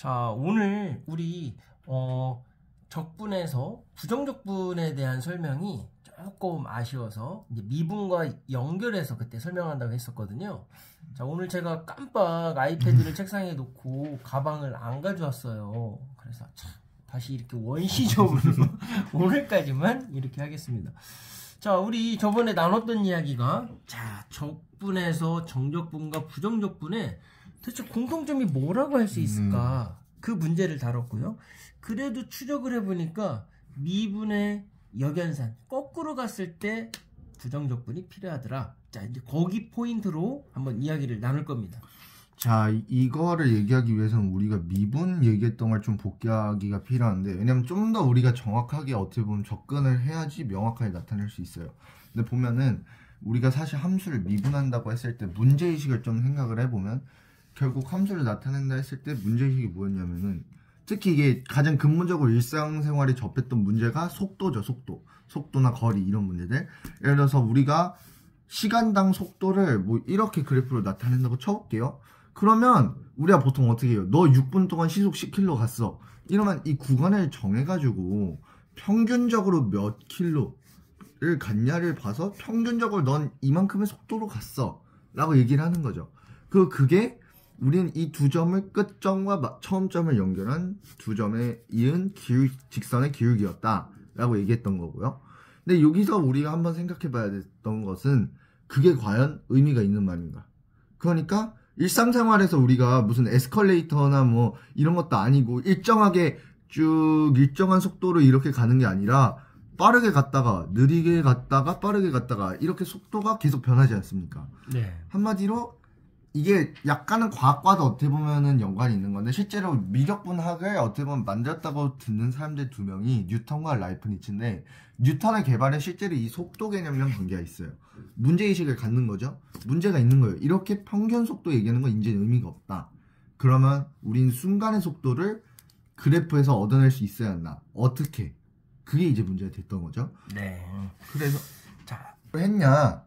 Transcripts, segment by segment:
자, 오늘 우리 적분에서 부정적분에 대한 설명이 조금 아쉬워서 이제 미분과 연결해서 그때 설명한다고 했었거든요. 자, 오늘 제가 깜빡 아이패드를 책상에 놓고 가방을 안 가져왔어요. 그래서 참 다시 이렇게 원시적으로 오늘까지만 이렇게 하겠습니다. 자, 우리 저번에 나눴던 이야기가 자, 적분에서 정적분과 부정적분에 대체 공통점이 뭐라고 할 수 있을까? 그 문제를 다뤘고요. 그래도 추적을 해보니까 미분의 역연산 거꾸로 갔을 때 부정적분이 필요하더라. 자, 이제 거기 포인트로 한번 이야기를 나눌 겁니다. 자, 이거를 얘기하기 위해서는 우리가 미분 얘기했던 걸 좀 복귀하기가 필요한데, 왜냐면 좀 더 우리가 정확하게 어떻게 보면 접근을 해야지 명확하게 나타낼 수 있어요. 근데 보면은 우리가 사실 함수를 미분한다고 했을 때 문제의식을 좀 생각을 해보면 결국 함수를 나타낸다 했을 때 문제의식이 뭐였냐면은, 특히 이게 가장 근본적으로 일상생활에 접했던 문제가 속도죠. 속도나 거리 이런 문제들. 예를 들어서 우리가 시간당 속도를 뭐 이렇게 그래프로 나타낸다고 쳐볼게요. 그러면 우리가 보통 어떻게 해요? 너 6분 동안 시속 10km 갔어. 이러면 이 구간을 정해가지고 평균적으로 몇 킬로를 갔냐를 봐서 평균적으로 넌 이만큼의 속도로 갔어 라고 얘기를 하는 거죠. 그게 우리는 이 두 점을 끝점과 처음 점을 연결한 두 점에 이은 직선의 기울기였다 라고 얘기했던 거고요. 근데 여기서 우리가 한번 생각해 봐야 됐던 것은 그게 과연 의미가 있는 말인가. 그러니까 일상생활에서 우리가 무슨 에스컬레이터나 뭐 이런 것도 아니고 일정하게 쭉 일정한 속도로 이렇게 가는 게 아니라 빠르게 갔다가 느리게 갔다가 빠르게 갔다가 이렇게 속도가 계속 변하지 않습니까? 네. 한마디로 이게 약간은 과학과도 어떻게 보면은 연관이 있는 건데, 실제로 미적분학을 어떻게 보면 만들었다고 듣는 사람들 두 명이 뉴턴과 라이프니츠인데, 뉴턴의 개발에 실제로 이 속도 개념이랑 관계가 있어요. 문제의식을 갖는 거죠. 문제가 있는 거예요. 이렇게 평균 속도 얘기하는 건 이제 의미가 없다. 그러면 우린 순간의 속도를 그래프에서 얻어낼 수 있어야 한다. 어떻게? 그게 이제 문제가 됐던 거죠. 네. 그래서 자, 했냐?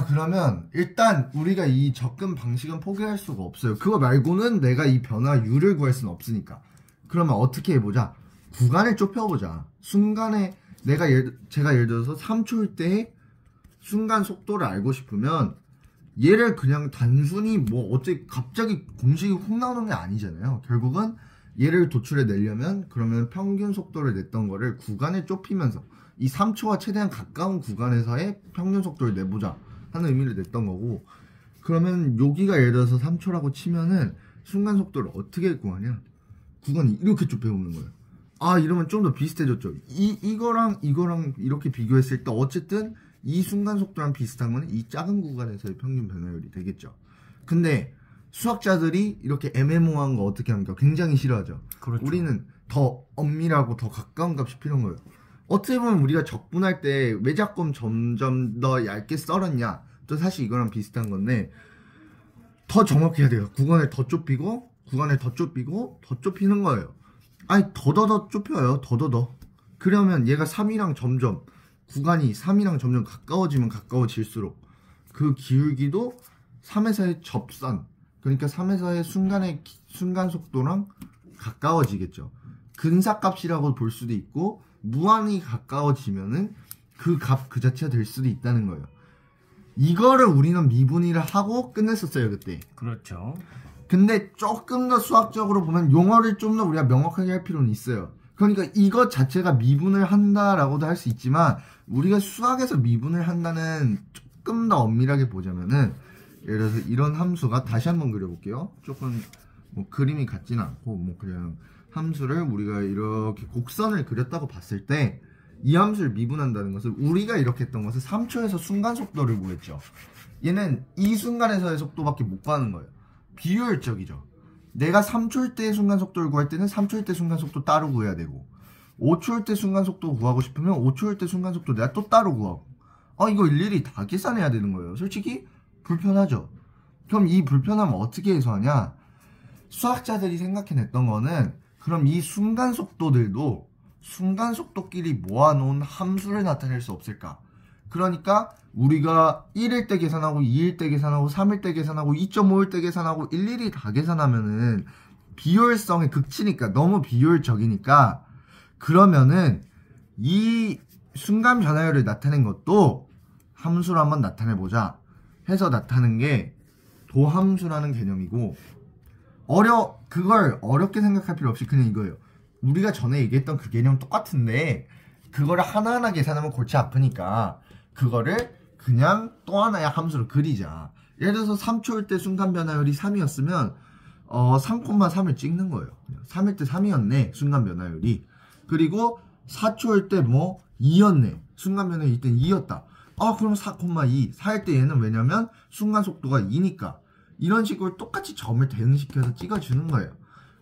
그러면 일단 우리가 이 접근 방식은 포기할 수가 없어요. 그거 말고는 내가 이 변화율을 구할 수는 없으니까. 그러면 어떻게 해보자. 구간을 좁혀보자. 순간에 제가 예를 들어서 3초일 때의 순간 속도를 알고 싶으면 얘를 그냥 단순히 갑자기 공식이 훅 나오는 게 아니잖아요. 결국은 얘를 도출해 내려면 그러면 평균 속도를 냈던 거를 구간을 좁히면서 이 3초와 최대한 가까운 구간에서의 평균 속도를 내보자 하는 의미를 냈던 거고, 그러면 여기가 예를 들어서 3초라고 치면은 순간 속도를 어떻게 구하냐? 구간이 이렇게 좁혀오는 거예요. 이러면 좀 더 비슷해졌죠. 이거랑 이렇게 비교했을 때 어쨌든 이 순간 속도랑 비슷한 거는 이 작은 구간에서의 평균 변화율이 되겠죠. 근데 수학자들이 이렇게 애매모호한 거 어떻게 합니까? 굉장히 싫어하죠. 그렇죠. 우리는 더 엄밀하고 더 가까운 값이 필요한 거예요. 어떻게 보면 우리가 적분할 때 왜 자꾸 점점 더 얇게 썰었냐? 또 사실 이거랑 비슷한 건데, 더 정확해야 돼요. 구간을 더 좁히고 더 좁히는 거예요. 더더더 좁혀요. 더더더. 그러면 얘가 3이랑 구간이 3이랑 점점 가까워지면 가까워질수록 그 기울기도 3에서의 접선, 그러니까 3에서의 순간 속도랑 가까워지겠죠. 근사값이라고 볼 수도 있고, 무한히 가까워지면은 그 값 그 자체가 될 수도 있다는 거예요. 이거를 우리는 미분위를 하고 끝냈었어요, 그때. 그렇죠. 근데 조금 더 수학적으로 보면 용어를 좀 더 우리가 명확하게 할 필요는 있어요. 그러니까 이것 자체가 미분을 한다라고도 할 수 있지만, 우리가 수학에서 미분을 한다는 조금 더 엄밀하게 보자면은, 예를 들어서 이런 함수가, 다시 한번 그려볼게요. 조금 그림이 같지는 않고 그냥 함수를 우리가 이렇게 곡선을 그렸다고 봤을 때 이 함수를 미분한다는 것은, 우리가 이렇게 했던 것은 3초에서 순간 속도를 구했죠. 얘는 이 순간에서의 속도밖에 못 구하는 거예요. 비효율적이죠. 내가 3초일 때의 순간 속도를 구할 때는 3초일 때 순간 속도 따로 구해야 되고, 5초일 때 순간 속도 구하고 싶으면 5초일 때 순간 속도 내가 또 따로 구하고, 이거 일일이 다 계산해야 되는 거예요. 솔직히 불편하죠. 그럼 이 불편함을 어떻게 해소하냐? 수학자들이 생각해냈던 거는, 그럼 이 순간 속도들도 순간 속도끼리 모아놓은 함수를 나타낼 수 없을까? 그러니까 우리가 1일 때 계산하고 2일 때 계산하고 3일 때 계산하고 2.5일 때 계산하고 일일이 다 계산하면은 비효율성의 극치니까 너무 비효율적이니까 그러면은 이 순간 변화율을 나타낸 것도 함수로 한번 나타내보자 해서 나타낸 게 도함수라는 개념이고 그걸 어렵게 생각할 필요 없이 그냥 이거예요. 우리가 전에 얘기했던 그 개념 똑같은데 그거를 하나하나 계산하면 골치 아프니까 그거를 그냥 또 하나의 함수로 그리자. 예를 들어서 3초일 때 순간 변화율이 3이었으면 3,3을 찍는 거예요. 3일 때 3이었네 순간 변화율이. 그리고 4초일 때 뭐 2였네 순간 변화율이 이때 2였다. 그럼 4,2. 4일 때 얘는 왜냐면 순간 속도가 2니까 이런 식으로 똑같이 점을 대응시켜서 찍어주는 거예요.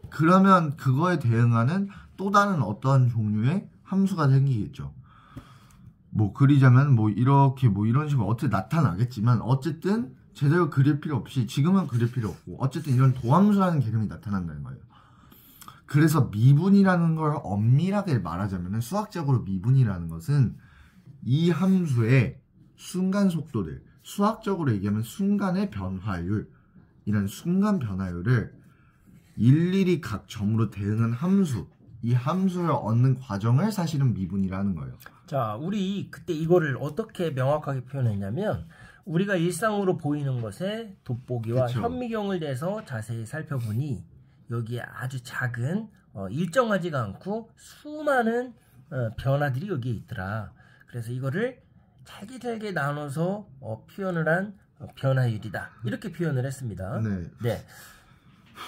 그러면 그거에 대응하는 또 다른 어떠한 종류의 함수가 생기겠죠. 뭐 그리자면 뭐 이렇게 뭐 이런 식으로 어떻게 나타나겠지만 어쨌든 제대로 그릴 필요 없이 지금은 그릴 필요 없고 어쨌든 이런 도함수라는 개념이 나타난다는 거예요. 그래서 미분이라는 걸 엄밀하게 말하자면 수학적으로 미분이라는 것은 이 함수의 순간 속도들, 수학적으로 얘기하면 순간의 변화율, 이런 순간 변화율을 일일이 각 점으로 대응한 함수, 이 함수를 얻는 과정을 사실은 미분이라는 거예요. 자, 우리 그때 이거를 어떻게 명확하게 표현했냐면 우리가 일상으로 보이는 것에 돋보기와 그쵸. 현미경을 대서 자세히 살펴보니 여기에 아주 작은 일정하지가 않고 수많은 변화들이 여기에 있더라. 그래서 이거를 잘게 나눠서 표현을 한 변화율이다. 이렇게 표현을 했습니다. 네.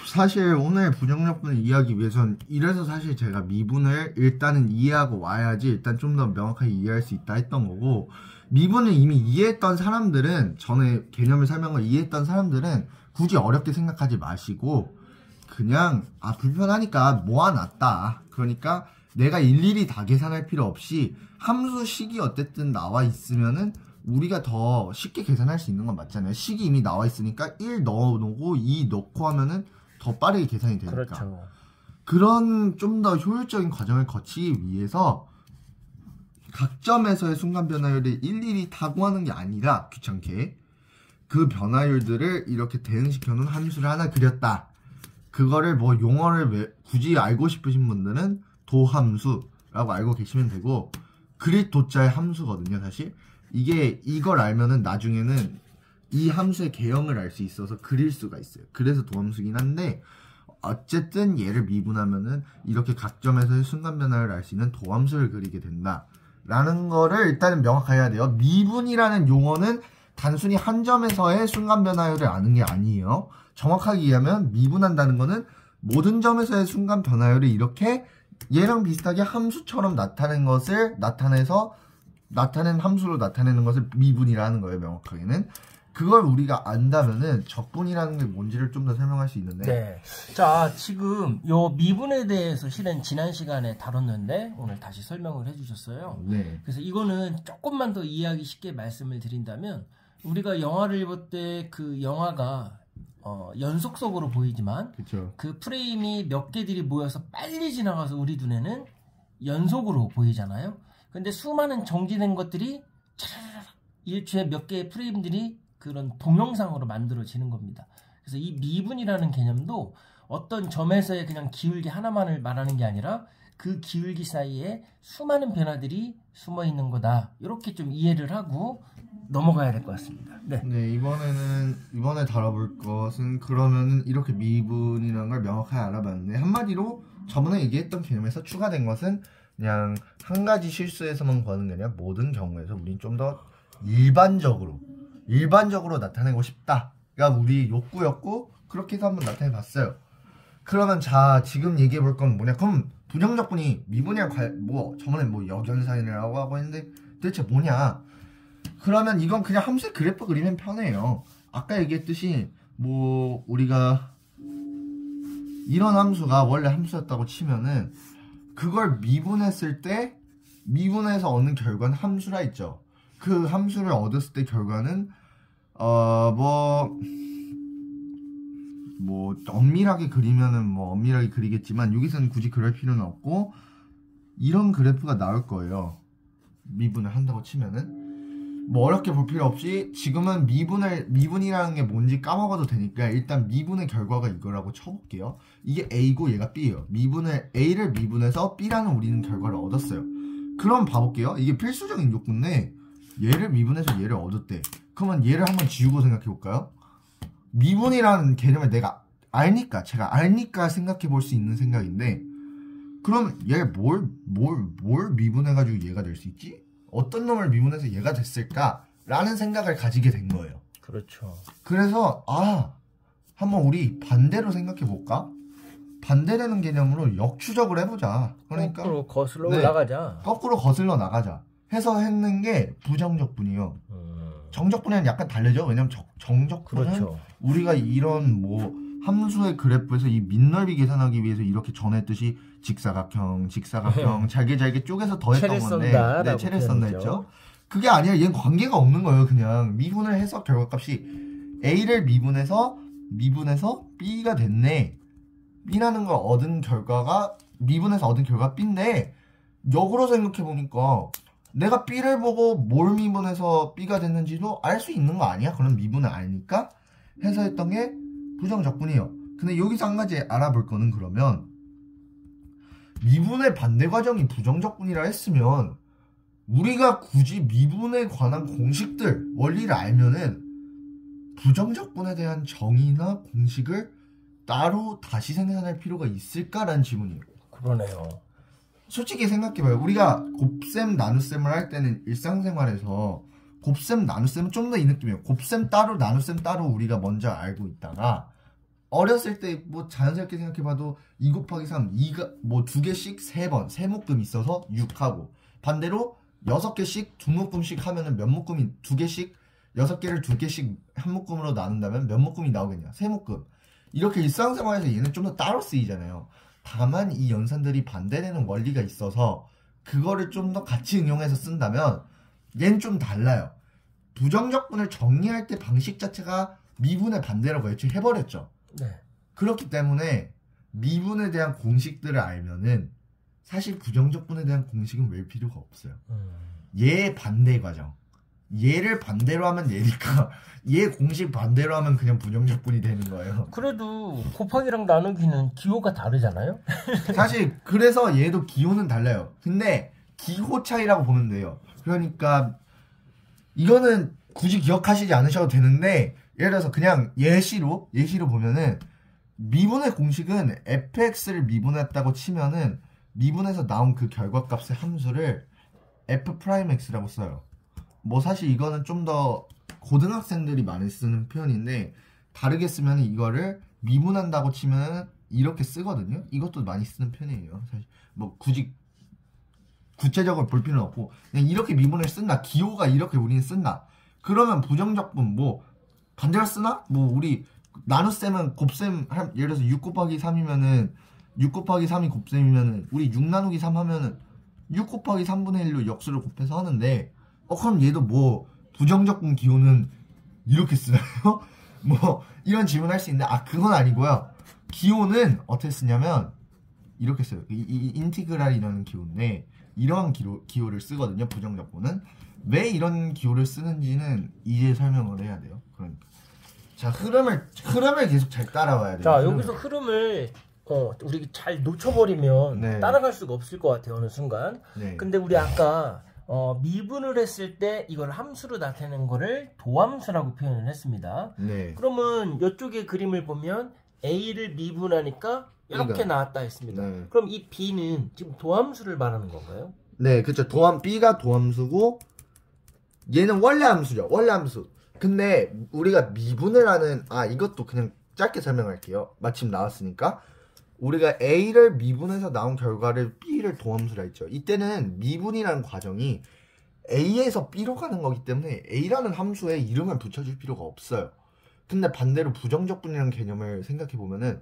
사실 오늘 부정력분을 이해하기 위해선 이래서 사실 제가 미분을 일단은 이해하고 와야지 일단 좀 더 명확하게 이해할 수 있다 했던 거고 미분을 이미 이해했던 사람들은 전에 개념을 설명을 이해했던 사람들은 굳이 어렵게 생각하지 마시고 그냥 불편하니까 모아놨다. 그러니까 내가 일일이 다 계산할 필요 없이 함수식이 어쨌든 나와 있으면은 우리가 더 쉽게 계산할 수 있는 건 맞잖아요. 식이 이미 나와 있으니까 1 넣어놓고 2 넣고 하면은 더 빠르게 계산이 되니까. 그렇죠. 그런 좀 더 효율적인 과정을 거치기 위해서 각 점에서의 순간 변화율을 일일이 다 구하는 게 아니라 귀찮게 그 변화율들을 이렇게 대응시켜 놓은 함수를 하나 그렸다. 그거를 뭐 용어를 굳이 알고 싶으신 분들은 도함수라고 알고 계시면 되고 그릴 도자의 함수거든요. 사실 이걸 알면은 나중에는 이 함수의 개형을 알 수 있어서 그릴 수가 있어요. 그래서 도함수긴 한데 어쨌든 얘를 미분하면은 이렇게 각 점에서의 순간 변화를 알 수 있는 도함수를 그리게 된다 라는 거를 일단은 명확하게 해야 돼요. 미분이라는 용어는 단순히 한 점에서의 순간 변화율을 아는 게 아니에요. 정확하게 이해하면 미분한다는 거는 모든 점에서의 순간 변화율을 이렇게 얘랑 비슷하게 함수처럼 나타낸 것을 나타낸 함수로 나타내는 것을 미분이라는 거예요. 명확하게는 그걸 우리가 안다면은 적분이라는 게 뭔지를 좀 더 설명할 수 있는데. 네. 자, 지금 요 미분에 대해서 실은 지난 시간에 다뤘는데 오늘 다시 설명을 해주셨어요. 네. 그래서 이거는 조금만 더 이해하기 쉽게 말씀을 드린다면 우리가 영화를 볼 때 그 영화가 연속적으로 보이지만 그쵸. 그 프레임이 몇 개들이 모여서 빨리 지나가서 우리 눈에는 연속으로 보이잖아요. 근데 수많은 정지된 것들이 차라락 일주에 몇 개의 프레임들이 그런 동영상으로 만들어지는 겁니다. 그래서 이 미분이라는 개념도 어떤 점에서의 그냥 기울기 하나만을 말하는 게 아니라 그 기울기 사이에 수많은 변화들이 숨어 있는 거다. 이렇게 좀 이해를 하고 넘어가야 될 것 같습니다. 네. 네, 이번에 다뤄볼 것은 그러면은 이렇게 미분이라는 걸 명확하게 알아봤는데 한마디로 저번에 얘기했던 개념에서 추가된 것은 그냥 한 가지 실수에서만 구하는 게 아니라 모든 경우에서 우린 좀 더 일반적으로 나타내고 싶다. 그러니까 우리 욕구였고 그렇게 해서 한번 나타내 봤어요. 그러면 자 지금 얘기해 볼 건 뭐냐? 그럼 부정적분이 미분이랑 저번에 뭐 역연산이라고 하고 했는데 대체 뭐냐? 그러면 이건 그냥 함수의 그래프 그리면 편해요. 아까 얘기했듯이 뭐 우리가 이런 함수가 원래 함수였다고 치면은 그걸 미분했을 때 미분해서 얻는 결과는 함수라 있죠. 그 함수를 얻었을 때 결과는 엄밀하게 그리면은 뭐 엄밀하게 그리겠지만 여기서는 굳이 그럴 필요는 없고 이런 그래프가 나올 거예요. 미분을 한다고 치면은 뭐 어렵게 볼 필요 없이 지금은 미분이라는 게 뭔지 까먹어도 되니까 일단 미분의 결과가 이거라고 쳐볼게요. 이게 A고 얘가 B예요. A를 미분해서 B라는 우리는 결과를 얻었어요. 그럼 봐볼게요. 이게 필수적인 요건인데 얘를 미분해서 얘를 얻었대. 그러면 얘를 한번 지우고 생각해볼까요? 미분이라는 개념을 제가 알니까 생각해볼 수 있는 생각인데, 그럼 얘 뭘 미분해가지고 얘가 될 수 있지? 어떤 놈을 미분해서 얘가 됐을까라는 생각을 가지게 된 거예요. 그렇죠. 그래서 한번 우리 반대로 생각해볼까? 반대되는 개념으로 역추적을 해보자. 그러니까 거꾸로 거슬러 나가자. 거꾸로 거슬러 나가자 해서 했는 게 부정적분이요. 정적분이랑 약간 다르죠. 왜냐면 정적분은 그렇죠. 우리가 이런 뭐 함수의 그래프에서 이 밑넓이 계산하기 위해서 이렇게 전했듯이 직사각형 잘게 쪼개서 더했던 건데 체를 쓴다 했죠. 그게 아니라 얘는 관계가 없는 거예요. 그냥 미분을 해서 결과값이 A를 미분해서 B가 됐네. B라는 걸 얻은 결과가 미분해서 얻은 결과가 B인데, 역으로 생각해보니까 내가 B를 보고 뭘 미분해서 B가 됐는지도 알 수 있는 거 아니야? 그럼 미분을 아니까 해서 했던 게 부정적분이에요. 근데 여기서 한 가지 알아볼 거는, 그러면 미분의 반대 과정이 부정적분이라 했으면 우리가 굳이 미분에 관한 공식들, 원리를 알면은 부정적분에 대한 정의나 공식을 따로 다시 생산할 필요가 있을까라는 질문이에요. 그러네요. 솔직히 생각해봐요. 우리가 곱셈, 나눗셈을 할 때는 일상생활에서 곱셈, 나눗셈은 좀 더 이 느낌이에요. 곱셈 따로, 나눗셈 따로 우리가 먼저 알고 있다가, 어렸을 때 뭐 자연스럽게 생각해봐도 2 곱하기 3, 2가 뭐 2개씩 3번, 3묶음 있어서 6하고, 반대로 6개씩 2묶음씩 하면은 몇 묶음이 2개씩, 6개를 2개씩 한 묶음으로 나눈다면 몇 묶음이 나오겠냐? 3묶음. 이렇게 일상생활에서 얘는 좀 더 따로 쓰이잖아요. 다만 이 연산들이 반대되는 원리가 있어서 그거를 좀 더 같이 응용해서 쓴다면 얘는 좀 달라요. 부정적분을 정리할 때 방식 자체가 미분의 반대라고 해버렸죠. 네. 그렇기 때문에 미분에 대한 공식들을 알면은 사실 부정적분에 대한 공식은 외울 필요가 없어요. 얘의 반대 과정. 얘를 반대로 하면 얘니까 얘 공식 반대로 하면 그냥 부정적분이 되는 거예요. 그래도 곱하기랑 나누기는 기호가 다르잖아요? 사실 그래서 얘도 기호는 달라요. 근데 기호 차이라고 보면 돼요. 그러니까 이거는 굳이 기억하시지 않으셔도 되는데, 예를 들어서 그냥 예시로 보면은 미분의 공식은 fx를 미분했다고 치면은 미분해서 나온 그 결과값의 함수를 f'x라고 써요. 뭐 사실 이거는 좀 더 고등학생들이 많이 쓰는 표현인데, 다르게 쓰면 이거를 미분한다고 치면 이렇게 쓰거든요. 이것도 많이 쓰는 편이에요. 사실 뭐 굳이 구체적으로 볼 필요는 없고 그냥 이렇게 미분을 쓴다. 기호가 이렇게 우리는 쓴다. 그러면 부정적분 뭐 반대로 쓰나? 뭐 우리 나눗셈은 곱셈 예를 들어서 6 곱하기 3이면은 6 곱하기 3이 곱셈이면은 우리 6 나누기 3 하면은 6 곱하기 3분의 1로 역수를 곱해서 하는데, 그럼 얘도 뭐 부정적분 기호는 이렇게 쓰나요? 뭐 이런 질문 할 수 있는데, 그건 아니고요. 기호는 어떻게 쓰냐면 이렇게 써요. 이 인티그랄이라는 기호인데 이런 기호를 쓰거든요. 부정적분은 왜 이런 기호를 쓰는지는 이제 설명을 해야 돼요. 그러니까 자, 흐름을 계속 잘 따라와야 돼요. 자, 여기서 흐름을 우리 잘 놓쳐버리면 네. 따라갈 수가 없을 것 같아요. 어느 순간. 네. 근데 우리 아까 미분을 했을 때 이걸 함수로 나타내는 거를 도함수라고 표현을 했습니다. 네. 그러면 이쪽에 그림을 보면 A를 미분하니까 이렇게 나왔다 했습니다. 네. 그럼 이 B는 지금 도함수를 말하는 건가요? 네, 그렇죠. B가 도함수고 얘는 원래 함수죠. 원래 함수. 근데 우리가 미분을 하는 이것도 그냥 짧게 설명할게요. 마침 나왔으니까. 우리가 A를 미분해서 나온 결과를 B를 도함수라 했죠. 이때는 미분이라는 과정이 A에서 B로 가는 거기 때문에 A라는 함수에 이름을 붙여줄 필요가 없어요. 근데 반대로 부정적분이라는 개념을 생각해보면은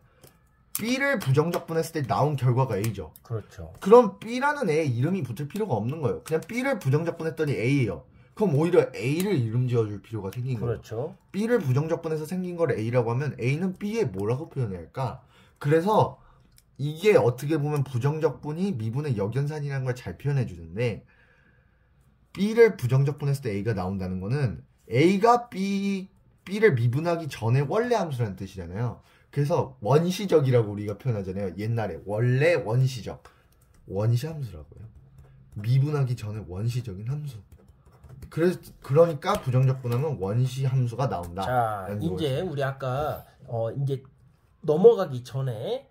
B를 부정적분했을 때 나온 결과가 A죠. 그렇죠. 그럼 B라는 애에 이름이 붙을 필요가 없는 거예요. 그냥 B를 부정적분했더니 A예요. 그럼 오히려 A를 이름 지어줄 필요가 생긴 거예요. 그렇죠. B를 부정적분해서 생긴 걸 A라고 하면 A는 B에 뭐라고 표현해야 할까? 그래서 이게 어떻게 보면 부정적분이 미분의 역연산이라는 걸 잘 표현해 주는데, B를 부정적분했을 때 A가 나온다는 거는 A가 B를 미분하기 전에 원래 함수라는 뜻이잖아요. 그래서 원시적이라고 우리가 표현하잖아요. 옛날에 원래 원시적 원시 함수라고요. 미분하기 전에 원시적인 함수. 그러니까 부정적분하면 원시 함수가 나온다. 자, 이제 우리 아까 이제 넘어가기 전에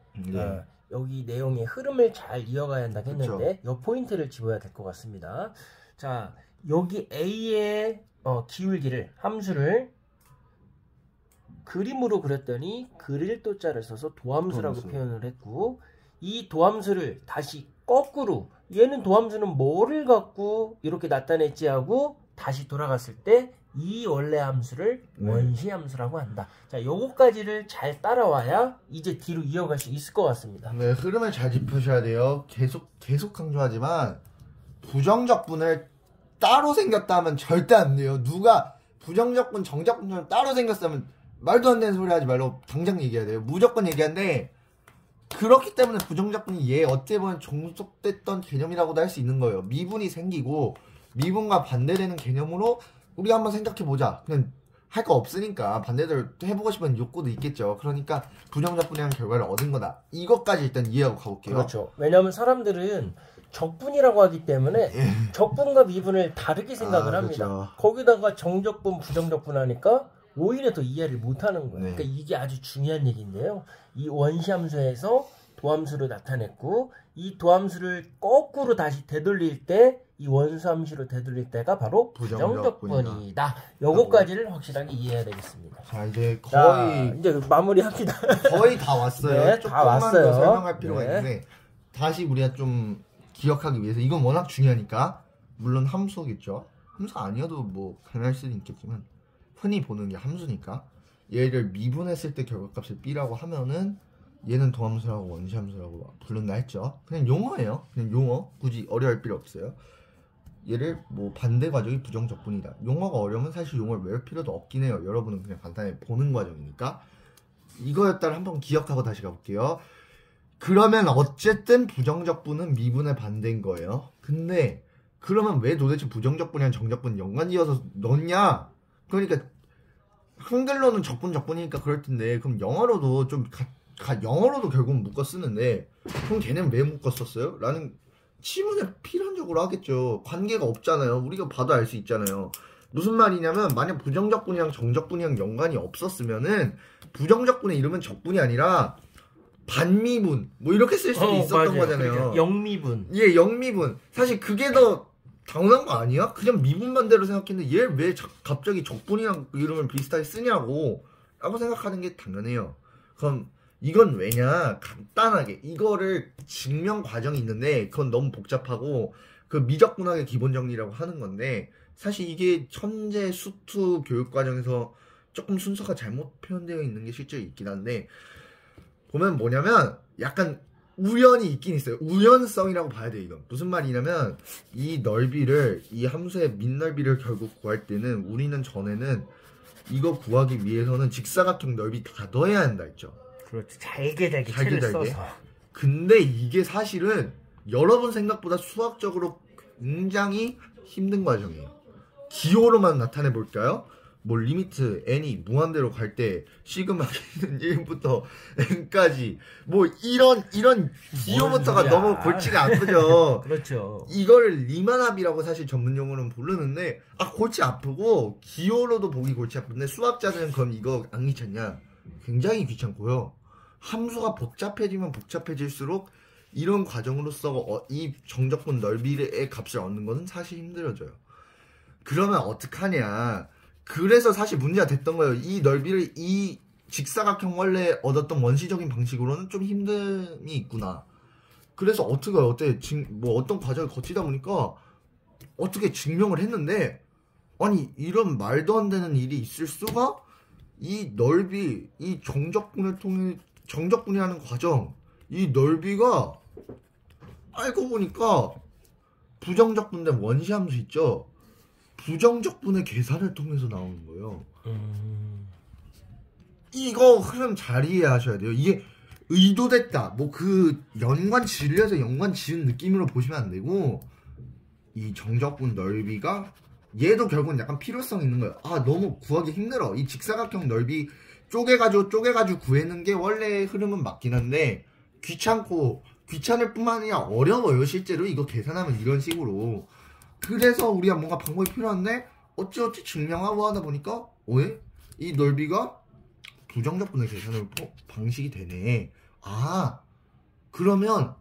여기 내용의 흐름을 잘 이어가야 한다고 했는데 이 포인트를 집어야 될 것 같습니다. 자, 여기 A의 기울기를 함수를 그림으로 그렸더니 그릴 도자를 써서 도함수라고 표현을 했고, 이 도함수를 다시 거꾸로 얘는 도함수는 뭐를 갖고 이렇게 나타냈지 하고 다시 돌아갔을 때 이 원래 함수를 원시 함수라고 한다. 자, 요거까지를 잘 따라와야 이제 뒤로 이어갈 수 있을 것 같습니다. 네, 흐름을 잘 짚으셔야 돼요. 계속 강조하지만 부정적분을 따로 생겼다 하면 절대 안 돼요. 누가 부정적분, 정적분처럼 따로 생겼으면 말도 안 되는 소리 하지 말고 당장 얘기해야 돼요. 무조건 얘기하는데, 그렇기 때문에 부정적분이 어떻게 보면 종속됐던 개념이라고도 할 수 있는 거예요. 미분이 생기고 미분과 반대되는 개념으로 우리가 한번 생각해보자. 그냥 할 거 없으니까 반대대로 해보고 싶은 욕구도 있겠죠. 그러니까 부정적분이라는 결과를 얻은 거다. 이것까지 일단 이해하고 가볼게요. 그렇죠. 왜냐하면 사람들은 적분이라고 하기 때문에 적분과 미분을 다르게 생각을 합니다. 그렇죠. 거기다가 정적분, 부정적분 하니까 오히려 더 이해를 못하는 거예요. 네. 그러니까 이게 아주 중요한 얘기인데요. 이 원시함수에서 도함수로 나타냈고, 이 도함수를 거꾸로 다시 되돌릴 때 이 원수함수로 되돌릴 때가 바로 부정적분이다. 요거까지를 확실하게 이해해야 되겠습니다. 자, 이제 거의 이제 마무리합니다. 거의 다 왔어요. 네, 조금만 다 왔어요. 더 설명할 필요가 있는데, 다시 우리가 좀 기억하기 위해서, 이건 워낙 중요하니까, 물론 함수겠죠. 함수 아니어도 뭐 가능할 수는 있겠지만 흔히 보는 게 함수니까, 얘를 미분했을 때 결과값을 B라고 하면은 얘는 도함수라고 원시함수라고 부른다 했죠. 그냥 용어예요. 그냥 용어. 굳이 어려울 필요 없어요. 얘를 뭐 반대 과정이 부정적분이다. 용어가 어려우면 사실 용어를 외울 필요도 없긴 해요. 여러분은 그냥 간단히 보는 과정이니까. 이거였다를 한번 기억하고 다시 가볼게요. 그러면 어쨌든 부정적분은 미분의 반대인 거예요. 근데 그러면 왜 도대체 부정적분이랑 정적분 연관지어서 넣냐? 그러니까 한글로는 적분이니까 그럴 텐데, 그럼 영어로도 좀 영어로도 결국은 묶어 쓰는데, 그럼 걔는 왜 묶어 썼어요? 라는 치문에 필연적으로 하겠죠. 관계가 없잖아요. 우리가 봐도 알 수 있잖아요. 무슨 말이냐면, 만약 부정적분이랑 정적분이랑 연관이 없었으면은 부정적분의 이름은 적분이 아니라 반미분 뭐 이렇게 쓸 수도 있었던 맞아요. 거잖아요. 그러니까 영미분. 예, 영미분. 사실 그게 더 당연한 거 아니야? 그냥 미분 반대로 생각했는데 얘 왜 갑자기 적분이랑 이름을 비슷하게 쓰냐고 라고 생각하는 게 당연해요. 그럼 이건 왜냐? 간단하게 이거를 증명 과정이 있는데 그건 너무 복잡하고 그 미적분학의 기본 정리라고 하는 건데, 사실 이게 천재 수투 교육 과정에서 조금 순서가 잘못 표현되어 있는 게 실제로 있긴 한데, 보면 뭐냐면 약간 우연이 있긴 있어요. 우연성이라고 봐야 돼요. 이건 무슨 말이냐면, 이 넓이를, 이 함수의 밑넓이를 결국 구할 때는 우리는 전에는 이거 구하기 위해서는 직사각형 넓이 다 넣어야 한다 했죠. 그렇죠. 잘게 채를 써서. 근데 이게 사실은 여러분 생각보다 수학적으로 굉장히 힘든 과정이에요. 기호로만 나타내 볼까요? 뭐 리미트 n이 무한대로 갈 때 시그마는 1부터 n까지 뭐 이런 기호부터가 너무 골치가 아프죠. 그렇죠. 이걸 리만합이라고 사실 전문 용어는 부르는데, 골치 아프고 기호로도 보기 골치 아픈데 수학자들은 그럼 이거 안 귀찮냐? 굉장히 귀찮고요. 함수가 복잡해지면 복잡해질수록 이런 과정으로서 이 정적분 넓이의 값을 얻는 것은 사실 힘들어져요. 그러면 어떡하냐? 그래서 사실 문제가 됐던 거예요. 이 넓이를 이 직사각형 원래 얻었던 원시적인 방식으로는 좀 힘듦이 있구나. 그래서 어떤 과정을 거치다 보니까 어떻게 증명을 했는데, 아니 이런 말도 안 되는 일이 있을 수가? 이 넓이, 이 정적분을 통해 정적분이라는 과정, 이 넓이가 알고 보니까 부정적분된 원시함수 있죠? 부정적분의 계산을 통해서 나오는 거예요. 이거 흐름 잘 이해하셔야 돼요. 이게 의도됐다, 뭐 그 연관 지으려서 연관 지은 느낌으로 보시면 안 되고, 이 정적분 넓이가 얘도 결국은 약간 필요성 있는 거예요. 아 너무 구하기 힘들어. 이 직사각형 넓이 쪼개가지고 구하는 게 원래 흐름은 맞긴 한데 귀찮을 뿐만 아니라 어려워요. 실제로 이거 계산하면 이런 식으로. 그래서 우리가 뭔가 방법이 필요한데 어찌어찌 증명하고 하다 보니까 왜? 이 넓이가 부정적분의 계산을 방식이 되네. 아 그러면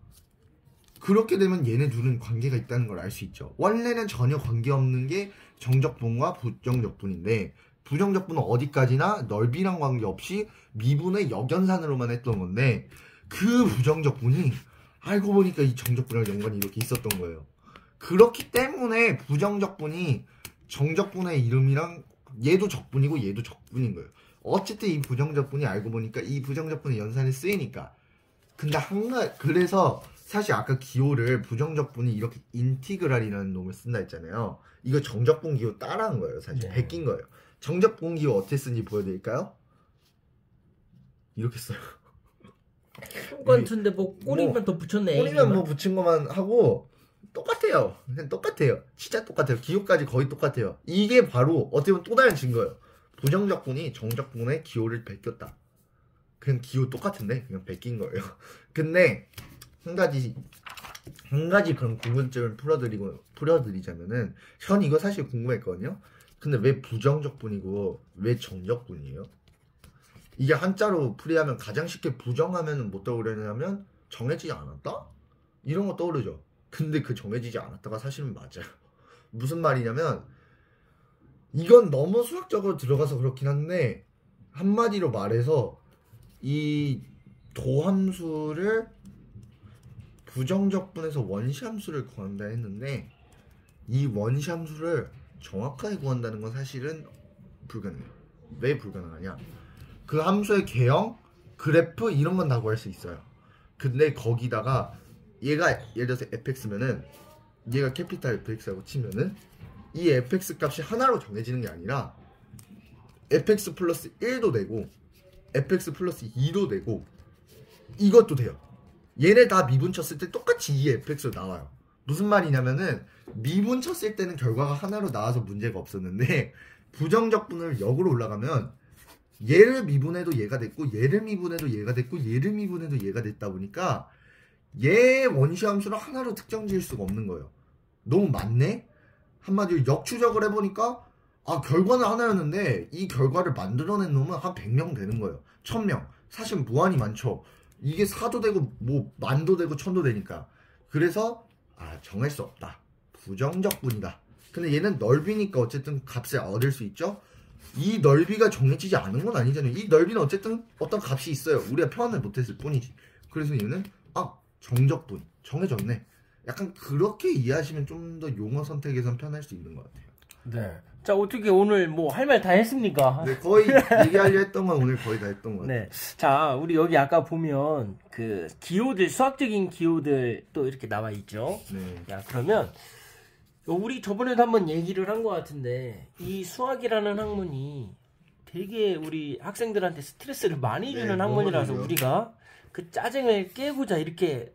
그렇게 되면 얘네 둘은 관계가 있다는 걸 알 수 있죠. 원래는 전혀 관계없는 게 정적분과 부정적분인데 부정적분은 어디까지나 넓이랑 관계없이 미분의 역연산으로만 했던 건데 그 부정적분이 알고 보니까 이 정적분이랑 연관이 이렇게 있었던 거예요. 그렇기 때문에 부정적분이 정적분의 이름이랑 얘도 적분이고 얘도 적분인 거예요. 어쨌든 이 부정적분이 알고 보니까 이 부정적분의 연산에 쓰이니까. 근데 그래서 사실 아까 기호를 부정적분이 이렇게 인티그랄이라는 놈을 쓴다 했잖아요. 이거 정적분 기호 따라한 거예요. 사실 베낀 거예요. 정적분 기호 어떻게 쓰는지 보여드릴까요? 이렇게 써요. 똑같은데 뭐 꼬리만 더 붙였네. 꼬리만 뭐 붙인 것만 하고 똑같아요. 그냥 똑같아요. 진짜 똑같아요. 기호까지 거의 똑같아요. 이게 바로 어떻게 보면 또 다른 증거예요. 부정적분이 정적분의 기호를 베꼈다. 그냥 기호 똑같은데 그냥 베낀 거예요. 근데 한 가지 그런 궁금증을 풀어드리자면은 전 이거 사실 궁금했거든요. 근데 왜 부정적분이고 왜 정적분이에요? 이게 한자로 풀이하면 가장 쉽게 부정하면 뭐 떠오르냐면 정해지지 않았다? 이런 거 떠오르죠. 근데 그 정해지지 않았다가 사실은 맞아요. 무슨 말이냐면 이건 너무 수학적으로 들어가서 그렇긴 한데 한마디로 말해서 이 도함수를 부정적분에서 원시함수를 구한다 했는데 이 원시함수를 정확하게 구한다는 건 사실은 불가능해요. 왜 불가능하냐? 그 함수의 개형, 그래프 이런 건 다 구할 수 있어요. 근데 거기다가 얘가 예를 들어서 fx면은 얘가 캐피탈 fx라고 치면은 이 fx 값이 하나로 정해지는 게 아니라 fx 플러스 1도 되고 fx 플러스 2도 되고 이것도 돼요. 얘네 다 미분 쳤을 때 똑같이 이 fx로 나와요. 무슨 말이냐면은 미분 쳤을 때는 결과가 하나로 나와서 문제가 없었는데 부정적분을 역으로 올라가면 얘를 미분해도 얘가 됐고 얘를 미분해도 얘가 됐고 얘를 미분해도 얘가 됐다 보니까 얘 원시함수를 하나로 특정 지을 수가 없는 거예요. 너무 많네? 한마디로 역추적을 해보니까 아 결과는 하나였는데 이 결과를 만들어낸 놈은 한 100명 되는 거예요. 1000명. 사실 무한히 많죠. 이게 4도 되고 뭐 만도 되고 1000도 되니까. 그래서 아 정할 수 없다. 부정적분이다. 근데 얘는 넓이니까 어쨌든 값을 얻을 수 있죠. 이 넓이가 정해지지 않은 건 아니잖아요. 이 넓이는 어쨌든 어떤 값이 있어요. 우리가 표현을 못했을 뿐이지. 그래서 얘는 아 정적분 정해졌네. 약간 그렇게 이해하시면 좀 더 용어 선택에선 편할 수 있는 것 같아요. 네. 자 어떻게 오늘 뭐 할 말 다 했습니까? 네, 거의 얘기하려 했던 건 오늘 거의 다 했던 것 같아요. 네. 자 우리 여기 아까 보면 그 기호들 수학적인 기호들 또 이렇게 나와 있죠. 네. 야 그러면 우리 저번에도 한번 얘기를 한 것 같은데 이 수학이라는 학문이 되게 우리 학생들한테 스트레스를 많이 주는 학문이라서 우리가 그 짜증을 깨고자 이렇게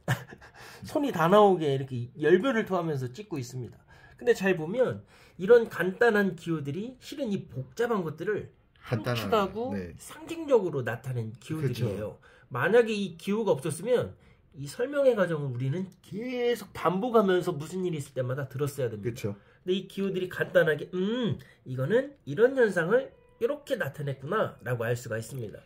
손이 다 나오게 이렇게 열변을 토하면서 찍고 있습니다. 근데 잘 보면 이런 간단한 기호들이 실은 이 복잡한 것들을 함축하고 상징적으로 나타낸 기호들이에요. 그쵸. 만약에 이 기호가 없었으면 이 설명의 과정을 우리는 계속 반복하면서 무슨 일이 있을 때마다 들었어야 됩니다. 그쵸. 근데 이 기호들이 간단하게 이거는 이런 현상을 이렇게 나타냈구나 라고 알 수가 있습니다.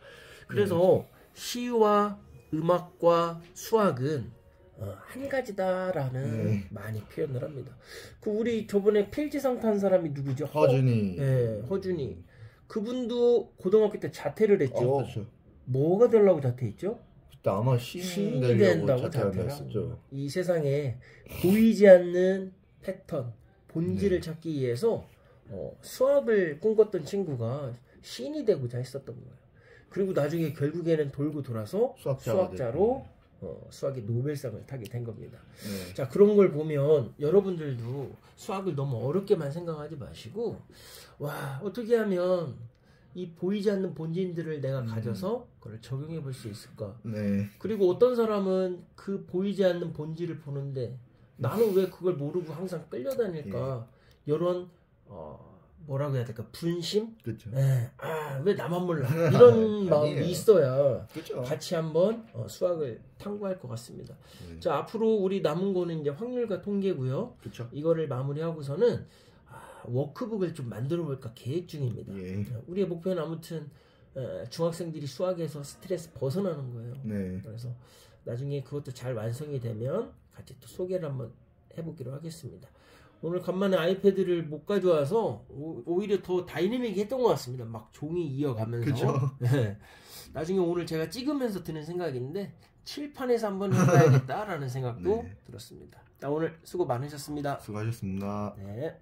그래서 시와 음악과 수학은 한 가지다라는 많이 표현을 합니다. 그 우리 저번에 필지상 탄 사람이 누구죠? 허준이. 네, 허준이. 그분도 고등학교 때 자퇴를 했죠. 그렇죠. 뭐가 되려고 자퇴했죠? 그때 아마 시인이 된다고 자퇴를 했었죠. 이 세상에 보이지 않는 패턴, 본질을 찾기 위해서 수학을 꿈꿨던 친구가 시인이 되고자 했었던 거예요. 그리고 나중에 결국에는 돌고 돌아서 수학자로 수학의 노벨상을 타게 된 겁니다. 자 그런 걸 보면 여러분들도 수학을 너무 어렵게만 생각하지 마시고 와 어떻게 하면 이 보이지 않는 본질들을 내가 가져서 그걸 적용해 볼 수 있을까? 네. 그리고 어떤 사람은 그 보이지 않는 본질을 보는데 나는 왜 그걸 모르고 항상 끌려다닐까? 이런 뭐라고 해야 될까? 분심? 그렇죠. 왜 나만 몰라? 이런 마음이 아니에요. 있어야 그렇죠. 같이 한번 수학을 탐구할 것 같습니다. 자, 앞으로 우리 남은 거는 이제 확률과 통계고요. 그렇죠. 이거를 마무리하고서는 워크북을 좀 만들어 볼까 계획 중입니다. 우리의 목표는 아무튼 중학생들이 수학에서 스트레스 벗어나는 거예요. 네. 그래서 나중에 그것도 잘 완성이 되면 같이 또 소개를 한번 해보기로 하겠습니다. 오늘 간만에 아이패드를 못 가져와서 오히려 더 다이내믹했던 것 같습니다. 막 종이 이어가면서. 그쵸. 네. 나중에 오늘 제가 찍으면서 드는 생각인데 칠판에서 한번 해봐야겠다라는 생각도 네. 들었습니다. 자, 오늘 수고 많으셨습니다. 수고하셨습니다. 네.